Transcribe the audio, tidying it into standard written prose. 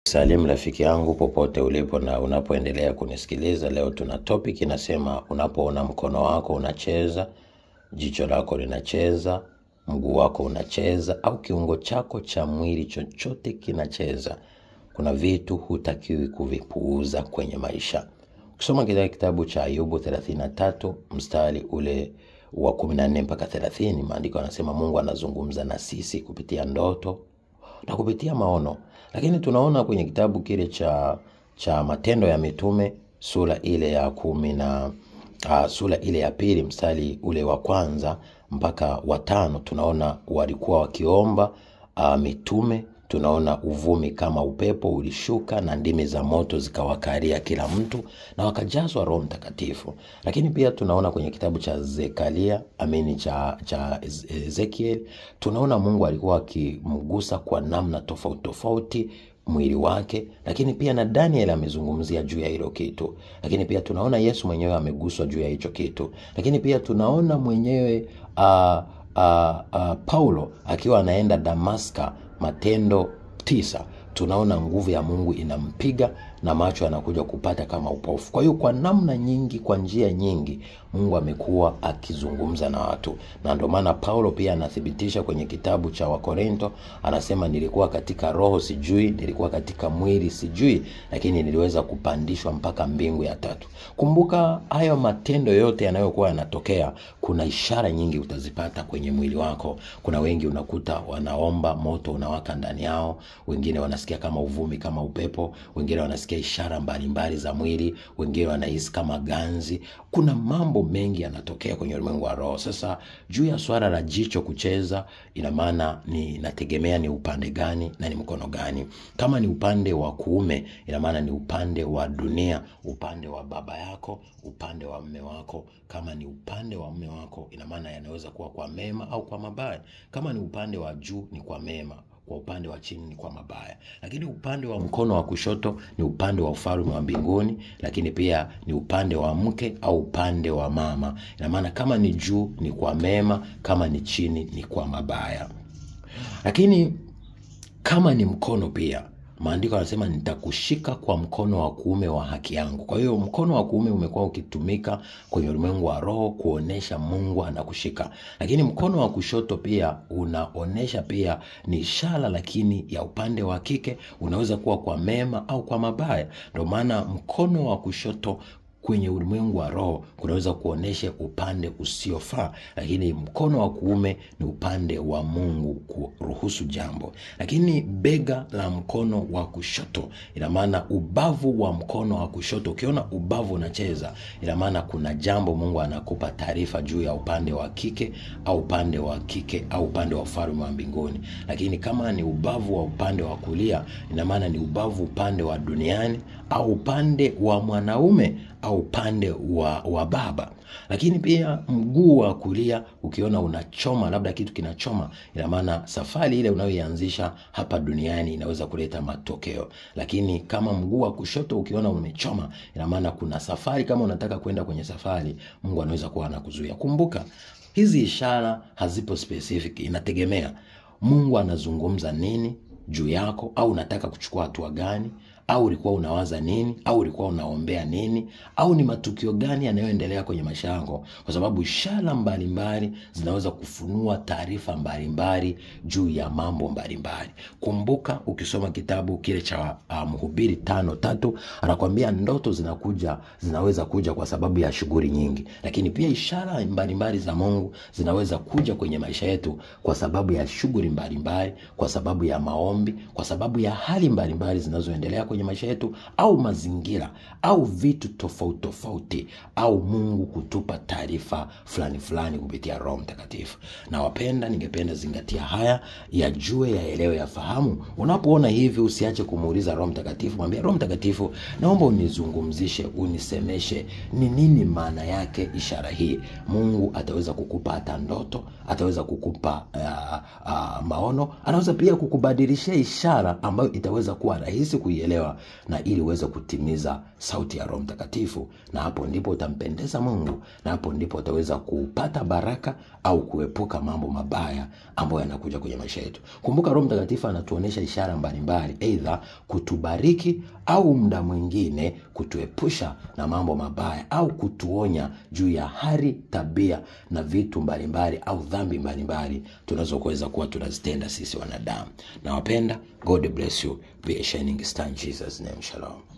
Salim rafiki yangu popote ulipo na unapoendelea kunisikiliza. Leo tuna topic inasema unapoona mkono wako unacheza, jicho lako linacheza, mguu wako unacheza au kiungo chako cha mwili chochote kinacheza, kuna vitu hutakiwi kuvipuuza kwenye maisha. Ukisoma kitabu cha Ayubu 33 mstari ule wa 14 mpaka 30, maandiko yanasema Mungu anazungumza na sisi kupitia ndoto na kupitia maono. Lakini tunaona kwenye kitabu kile cha Matendo ya Mitume sura ile ya 10 sura ile ya 2 mstari ule wa 1 mpaka wa 5, tunaona walikuwa wakiomba mitume. Tunaona uvumi kama upepo ulishuka na ndimi za moto zikawakalia kila mtu na wakajazwa Roho Mtakatifu. Lakini pia tunaona kwenye kitabu cha Ezekiel, tunaona Mungu alikuwa akimgusa kwa namna tofauti tofauti mwili wake, lakini pia na Daniel amezungumzia juu ya hilo kitu. Lakini pia tunaona Yesu mwenyewe ameguswa juu ya hicho kitu. Lakini pia tunaona mwenyewe Paulo akiwa anaenda Damaska, Matendo 9, tunaona nguvu ya Mungu inampiga na macho yanakuja kupata kama upofu. Kwa hiyo kwa namna nyingi, kwa njia nyingi, Mungu amekuwa akizungumza na watu. Na ndio maana Paulo pia anathibitisha kwenye kitabu cha Wakorinto, anasema nilikuwa katika roho sijui, nilikuwa katika mwili sijui, lakini niliweza kupandishwa mpaka mbingu ya 3. Kumbuka hayo matendo yote yanayokuwa yanatokea, kuna ishara nyingi utazipata kwenye mwili wako. Kuna wengi unakuta wanaomba, moto unawaka ndani yao, wengine wanasikia kama uvumi kama upepo, wengine wanasikia ishara mbalimbali za mwili, wengine wanahisi kama ganzi. Kuna mambo mengi yanatokea kwenye ulimwengu wa roho. Sasa juu ya swala la jicho kucheza, ina maana ni nategemea ni upande gani na ni mkono gani. Kama ni upande wa kuume, ina maana ni upande wa dunia, upande wa baba yako, upande wa mume wako. Kama ni upande wa mume wako, ina maana yanaweza kuwa kwa mema au kwa mabaya. Kama ni upande wa juu ni kwa mema, kwa upande wa chini ni kwa mabaya. Lakini upande wa mkono wa kushoto ni upande wa ufalme wa mbinguni, lakini pia ni upande wa mke au upande wa mama. Ina maana kama ni juu ni kwa mema, kama ni chini ni kwa mabaya. Lakini kama ni mkono pia, maandiko yanasema nitakushika kwa mkono wa kuume wa haki yangu. Kwa hiyo mkono wa kuume umekuwa ukitumika kwenye ulimwengu wa roho kuonesha Mungu anakushika. Lakini mkono wa kushoto pia unaonesha pia ni ishara, lakini ya upande wa kike, unaweza kuwa kwa mema au kwa mabaya. Ndio maana mkono wa kushoto kwenye ulimwengu wa roho kunaweza kuonesha upande usiofaa, lakini mkono wa kuume ni upande wa Mungu kuruhusu jambo. Lakini bega la mkono wa kushoto, ina maana ubavu wa mkono wa kushoto. Ukiona ubavu unacheza, ina maana kuna jambo Mungu anakupa taarifa juu ya upande wa kike au upande wa kike au upande wa ufalme wa mbinguni. Lakini kama ni ubavu wa upande wa kulia, ina maana ni ubavu upande wa duniani au upande wa mwanaume au upande wa baba. Lakini pia mguu wa kulia, ukiona unachoma, labda kitu kinachoma, ina maana safari ile unayoianzisha hapa duniani inaweza kuleta matokeo. Lakini kama mguu wa kushoto ukiona umechoma, ina maana kuna safari, kama unataka kwenda kwenye safari, Mungu anaweza kuwa anakuzuia. Kumbuka, hizi ishara hazipo specific, inategemea Mungu anazungumza nini juu yako, au unataka kuchukua hatua gani, au ulikuwa unawaza nini, au ulikuwa unaombea nini, au ni matukio gani yanayoendelea kwenye maisha yako. Kwa sababu ishara mbalimbali zinaweza kufunua taarifa mbalimbali juu ya mambo mbalimbali. Kumbuka, ukisoma kitabu kile cha Mhubiri 5:3, anakuambia ndoto zinaweza kuja kwa sababu ya shughuli nyingi, lakini pia ishara mbalimbali za Mungu zinaweza kuja kwenye maisha yetu kwa sababu ya shughuli mbalimbali, kwa sababu ya maombi, kwa sababu ya hali mbalimbali zinazoendelea kwenye maisha yetu, au mazingira, au vitu tofauti tofauti, au Mungu kutupa taarifa fulani fulani kupitia Roho Mtakatifu. Na wapenda, ningependa zingatia haya, yajue, yaelewe, yafahamu. Unapoona hivi, usiache kumuuliza Roho Mtakatifu. Mwambie Roho Mtakatifu, naomba unizungumzishe, unisemeshe ni nini maana yake ishara hii. Mungu ataweza kukupa hata ndoto, ataweza kukupa maono, anaweza pia kukubadilisha atakuonyesha ishara ambayo itaweza kuwa rahisi kuielewa, na ili uweze kutimiza sauti ya Roho Mtakatifu. Na hapo ndipo utampendeza Mungu, na hapo ndipo utaweza kupata baraka au kuepuka mambo mabaya ambayo yanakuja kwenye maisha yetu. Kumbuka Roho Mtakatifu anatuonesha ishara mbalimbali, aidha kutubariki au muda mwingine kutuepusha na mambo mabaya, au kutuonya juu ya hali, tabia na vitu mbalimbali au dhambi mbalimbali tunazoweza kuwa tunazitenda sisi wanadamu. Na wapenda, God bless you. Be a shining star in Jesus name. Shalom.